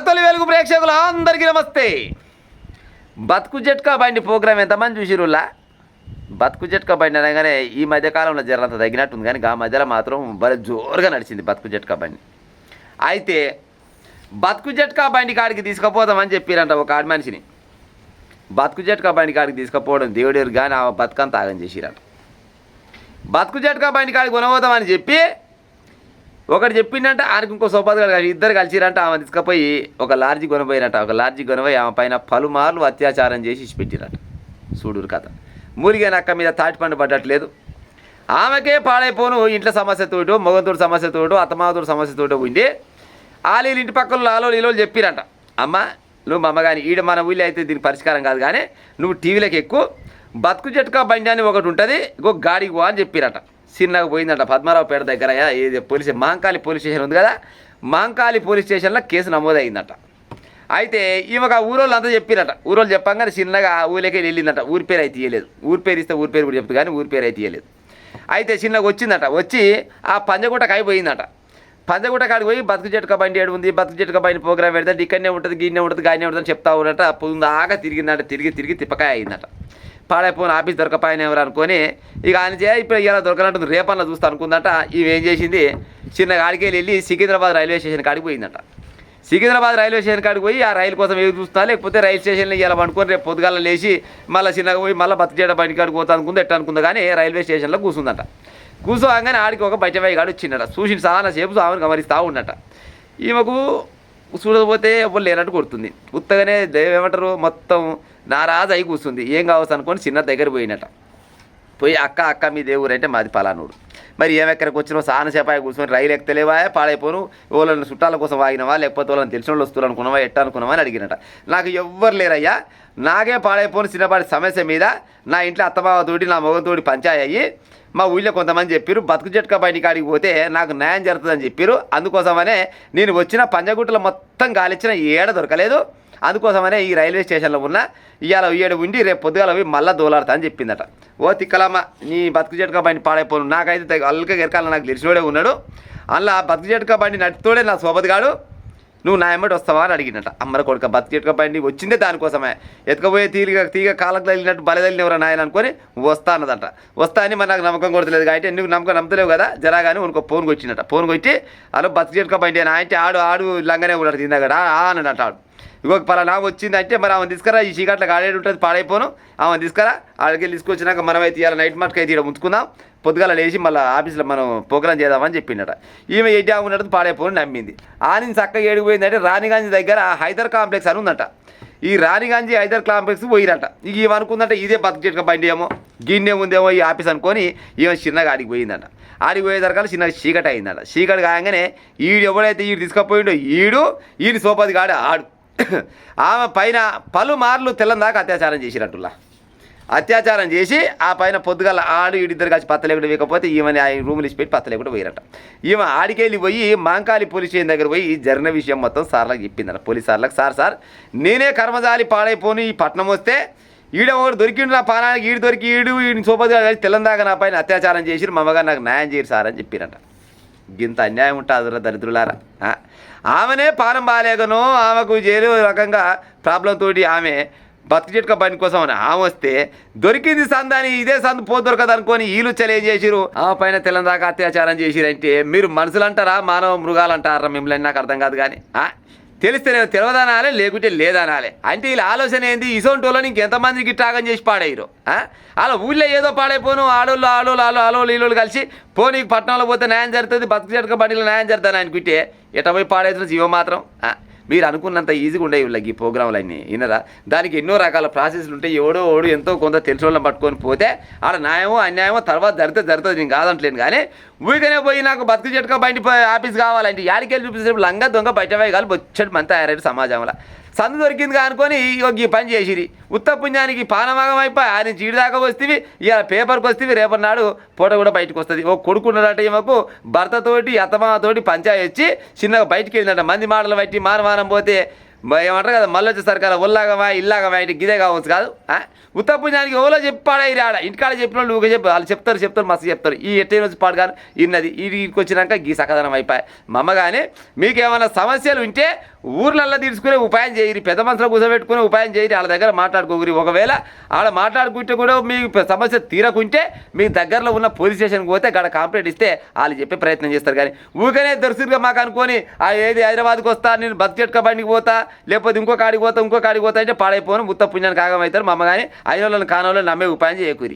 మన తొలి వెలుగు ప్రేక్షకులు అందరికీ నమస్తే. బతుకు జట్కా బండి ప్రోగ్రామ్ ఎంతమంది చూసిరులా? బతుకు జట్కా బండి అనగానే ఈ మధ్యకాలంలో జరంత తగ్గినట్టుంది, కానీ ఆ మధ్యలో మాత్రం భలే జోరుగా నడిచింది బతుకు జట్కా బండి. అయితే బతుకు జట్కా బండి కాడికి తీసుకుపోదామని చెప్పారంట ఒక ఆడి మనిషిని. బతుకు జట్కా బండి కాడికి తీసుకుపోవడం దేవుడేరు, కానీ ఆ బతుకంతా ఆగం చేసిరంట. బతుకు జట్కా బండి కాడికి కొనబోదామని చెప్పి ఒకటి చెప్పిందంటే ఆయనకి ఇంకో సోపాది ఇద్దరు కలిసిరంట. ఆమె తీసుకుపోయి ఒక లాడ్జి కొనబోయినట్ట. ఒక లాడ్జి కొనబోయి ఆమె పైన పలుమార్లు అత్యాచారం చేసి ఇచ్చిపెట్టిరట. చూడురు కథ. మూలిగా నక్క మీద తాటిపండు పడ్డట్లేదు. ఆమెకే పాడైపోను ఇంట్లో సమస్యతోటో, మొగతోడు సమస్యతోటో, అత్తమాతోడు సమస్యతోటో ఉండి ఆలీలు ఇంటి పక్కన ఆలో ఈలో చెప్పిరంట, అమ్మ నువ్వు అమ్మ కానీ ఈడ మన ఊళ్ళో అయితే దీనికి పరిష్కారం కాదు, కానీ నువ్వు టీవీలోకి ఎక్కువ బతుకు జట్కా బండి అని ఒకటి ఉంటుంది, ఇంకో గాడికి పో అని చెప్పిరట. చిన్నగా పోయిందంట పద్మారావుపేట దగ్గర ఏది పోలీస్ మాంకాళి పోలీస్ స్టేషన్ ఉంది కదా, మాంకాళి పోలీస్ స్టేషన్లో కేసు నమోదైందట. అయితే ఈమెకు ఆ ఊరోళ్ళు అంతా చెప్పిరట. ఊరోళ్ళు చెప్పంగానే చిన్నగా ఊళ్ళకి వెళ్ళిందట. ఊరి పేరు అయితే ఇవ్వలేదు. ఊరి పేరు ఇస్తే ఊరి పేరు కూడా చెప్తుంది, కానీ ఊరి పేరు అయితే ఇవ్వలేదు. అయితే చిన్నగా వచ్చిందట. వచ్చి ఆ పంజగుట్టకు అయిపోయిందట. పంజగుట్ట కాడికి పోయి బతుకు జట్కా బండి ఏడు ఉంది, బతుకు జట్కా బండి ప్రోగ్రామ్ పెడితే ఇక్కడనే ఉంటుంది, గిన్నె ఉంటుంది, గానే ఉంటుంది అని చెప్తా ఉన్నట. పొందాగా తిరిగిందట. తిరిగి తిప్పకాయ అయిందట. పాడైపోయిన ఆఫీస్ దొరకపోయిన ఎవరు అనుకొని ఇక ఆయన ఇప్పుడు ఇలా దొరకనట్టుంది, రేపన్నా చూస్తా అనుకుందట. ఇవి ఏం చేసింది, చిన్నగా ఆడికి వెళ్ళి సికింద్రాబాద్ రైల్వే స్టేషన్ కాడికి పోయిందట. సికింద్రాబాద్ రైల్వే స్టేషన్ కాడికి పోయి ఆ రైలు కోసం ఏది చూస్తున్నా, లేకపోతే రైలు స్టేషన్లో ఇలా పండుకొని రేపు పొద్దుగాల లేచి మళ్ళీ చిన్నగా పోయి మళ్ళీ బతుకు చేయడం బండి కాడికి పోతా అనుకుంది. ఎట్లా అనుకుందా కానీ రైల్వే స్టేషన్లో కూర్చుందట. కూర్చోగానే ఆడికి ఒక బయటపై కాడు వచ్చిందట. చూసి చాలా సేపు ఆమెను గమనిస్తూ ఉన్నట. ఈమెకు చూడకపోతే ఎవరు లేనట్టు కొడుతుంది. ఉత్తగానే ఏమంటారు మొత్తం నారాజు అయి కూర్చుంది. ఏం కావచ్చు అనుకొని చిన్న దగ్గర పోయినట. పోయి అక్క మీ దేవుడు అంటే మాది పలానూరు. మరి ఏమెక్కడికి వచ్చినావు, సానసేపు అయి కూర్చొని రైలు ఎక్కలేవా, పాడైపోను వాళ్ళని చుట్టాల కోసం వాగినవా, లేకపోతే వాళ్ళని తెలిసిన వాళ్ళు వస్తున్నారు అనుకున్నావా, ఎట్టా అనుకున్నావా అని అడిగినట. నాకు ఎవ్వరు లేరయ్యా, నాకే పాడైపోను చిన్నపాటి సమస్య మీద నా ఇంట్లో అత్తమావతోటి నా మొగతోటి పంచాయి అయ్యి మా ఊళ్ళో కొంతమంది చెప్పారు బతుకు జట్కా బండి కాడికి పోతే నాకు న్యాయం జరుగుతుందని చెప్పారు. అందుకోసమనే నేను వచ్చిన పంజగుట్టలో మొత్తం గాలిచ్చిన ఏడ దొరకలేదు. అందుకోసమనే ఈ రైల్వే స్టేషన్లో ఉన్న ఇవాళ ఏడు ఉండి రేపు పొద్దుగాల పోయి మళ్ళీ దోలాడతా అని చెప్పిందట. ఓ తిక్కలమ్మ నీ బతుకు జట్కా బండి పాడైపోను, నాకైతే అల్లుగా ఎరకాల నాకు తెలిసినోడే ఉన్నాడు, అందులో బతుకు జట్కా బండి నడితోడే నా సోబతిగాడు, నువ్వు నా ఎమ్మటి వస్తావా అని అడిగినట. అమ్మర కొడుక బతుకు జట్కా బండి వచ్చిందే దానికోసమే, ఎత్తుకపోయే తీగ కాలకు తగిలినట్టు బలదలిన ఎవరు నాయన అనుకొని వస్తా అన్నదంట. వస్తా అని మరి నాకు నమ్మకం కొడతలేదు కాబట్టి నువ్వు నమ్మకం నమ్మతలేవు కదా జరా కానీ ఉనుకో ఫోన్ కొట్టినట. ఫోన్ కొట్టి అలా బతుకు జట్కా బండి అని అంటే ఆడు లంగానే ఉన్నాడు తిందాగడ అన్నట. ఆడు ఇంకొక పలానా వచ్చింది అంటే మరి ఆమె తీసుకురా, ఈ చీకట్లకు ఆడేడు ఉంటుంది పాడైపోను, ఆమె తీసుకురా, ఆడికి తీసుకొచ్చినాక మనమైతే ఇవాళ నైట్ మట్టుకు అయితే ఇక్కడ ఉంచుకుందాం, పొద్దుగాల లేచి మళ్ళీ ఆఫీస్లో మనం ప్రోగ్రాం చేద్దామని చెప్పిండట. ఈమె ఎడ్డా ఉన్నట్టు పాడైపోను నమ్మింది. ఆ నుంచి చక్కగా ఏడిపోయిందంటే రాణిగంజ్ దగ్గర హైదర్ కాంప్లెక్స్ అని ఉందట. ఈ రాణిగంజ్ హైదర్ కాంప్లెక్స్ పోయినట. ఇక ఈమె అనుకుందంటే ఇదే బతుకు జట్కా బండి ఏమో, గిన్నె ఉందేమో ఈ ఆఫీస్ అనుకొని ఈమె చిన్నగా ఆడికి పోయిందట. ఆడికి పోయేదరకాల చిన్నగా చీకటి అయిందట. చీకటి కాగానే ఈడు ఎవడైతే ఈడు తీసుకుపోయిండో ఈయన సోపది కాడు ఆడు ఆమె పైన పలుమార్లు తెల్లందాకా అత్యాచారం చేసినట్టులా అత్యాచారం చేసి ఆ పైన పొద్దుగల ఆడు ఈడిద్దరు కలిసి పత్త లేకుండా వేయకపోతే ఈమెని ఆ రూములు ఇచ్చి పెట్టి పత్త లేకుండా పోయిరట. ఈమె ఆడికెళ్ళి పోయి మాంకాళి పోలీస్ స్టేషన్ దగ్గర పోయి జరిగిన విషయం మొత్తం సార్లకు చెప్పిందట. పోలీస్ సార్లకు, సార్ నేనే కర్మజాలి పాడైపోను, ఈ పట్నం వస్తే ఒకటి దొరికిండు నా పానానికి, ఈయన సోపదిగా కలిసి తెల్లందాకా నా పైన అత్యాచారం చేసి మా అమ్మగారు నాకు న్యాయం చేయరు సార్ అని చెప్పిరట. గింత అన్యాయం ఉంటుంది దరిద్రులారా. ఆమెనే పానం బాగాలేకనో ఆమెకు జైలు రకంగా ప్రాబ్లం తోటి ఆమె బతుకు జట్కా బండి కోసం అని ఆమె వస్తే దొరికింది సందని ఇదే సందు పో దొరకదు అనుకొని వీళ్ళు ఏం చేసిరు, ఆమె పైన తెల్లందాకా అత్యాచారం చేసిరంటే మీరు మనుషులు అంటారా మానవ మృగాలు అంటారా మిమ్మల్ని? నాకు అర్థం కాదు. కానీ తెలిస్తేనే తెలియదనాలే, లేకుంటే లేదనాలే. అంటే వీళ్ళ ఆలోచన ఏంది, ఇసోంటి వాళ్ళని ఇంకెంతమందికి ఇట్టాగని చేసి పాడయ్యారు. అలా ఊళ్ళో ఏదో పాడైపోను ఆడోళ్ళు వీళ్ళు కలిసి పోనీ పట్టణంలో పోతే న్యాయం జరుగుతుంది, బతుకు జట్కా బండిలో న్యాయం జరుగుతుంది అనుకుంటే ఎట పోయి పాడైతున్న జీవ మాత్రం మీరు అనుకున్నంత ఈజీగా ఉండేవి వీళ్ళకి ఈ ప్రోగ్రాంలు అన్నీ వినరా. దానికి ఎన్నో రకాల ప్రాసెస్లు ఉంటాయి. ఎవడో ఎంతో కొంత తెలిసిన వాళ్ళని పట్టుకొని పోతే ఆడ న్యాయమో అన్యాయమో తర్వాత జరుగుతుంది నేను కాదంటలేను. కానీ ఊరికనే పోయి నాకు బతుకు జట్కా బండి ఆఫీస్ కావాలంటే యాడికెళ్ళి చూపించినప్పుడు లంగా దొంగ బయట వేయగాలి వచ్చేటి మంది తయారైన సమాజంలో సందు దొరికింది అనుకొని ఈ పని చేసిరి. ఉత్తపుణ్యానికి పానమాగం అయిపోయి ఆయన చీడి దాకా వస్తేవి, ఇలా పేపర్కి వస్తేవి, రేపటి నాడు పూట కూడా బయటకు వస్తుంది. ఓ కొడుకున్నట ఈమెకు భర్తతోటి అత్తమాతోటి పంచాయతీ వచ్చి చిన్నగా బయటికి వెళ్ళినట్ట. మంది మాటలు బట్టి మానమానం పోతే ఏమంటారు కదా మళ్ళీ వచ్చే సరికాల ఒల్లాగమా ఇల్లాగమా ఇంటి గిదే కావచ్చు కాదు ఉత్త పుణ్యానికి ఎవరో చెప్పాడు ఆడ ఇంటికాడ చెప్పిన వాళ్ళు ఊకే చెప్పు వాళ్ళు చెప్తారు మస్తు చెప్తారు ఈ ఎట్టేని వచ్చి పాడు కానీ ఇన్నది వీడికి వచ్చినాక గీ సకదనం అయిపోయి మా అమ్మ కానీ మీకేమైనా సమస్యలు ఉంటే ఊర్లల్లో తీసుకునే ఉపాయం చేయరు పెద్ద మనుషులు కూర్చోబెట్టుకునే ఉపాయం చేయరు వాళ్ళ దగ్గర మాట్లాడుకోరు ఒకవేళ ఆడ మాట్లాడుకుంటే కూడా మీకు సమస్య తీరకుంటే మీ దగ్గరలో ఉన్న పోలీస్ స్టేషన్కి పోతే అక్కడ కంప్లైంట్ ఇస్తే వాళ్ళు చెప్పే ప్రయత్నం చేస్తారు కానీ ఊరికనే దొరుకుగా మాకు అనుకొని ఏది హైదరాబాద్కి వస్తా నేను బతుకెట్క బండికి పోతా లేకపోతే ఇంకో కాడికి పోతా అంటే పాడైపోను ముత్త పుణ్యానికి ఆగమవుతారు మా అమ్మ కానీ అయిన వాళ్ళని కాని వాళ్ళని నమ్మే ఉపాయం చేయకూరి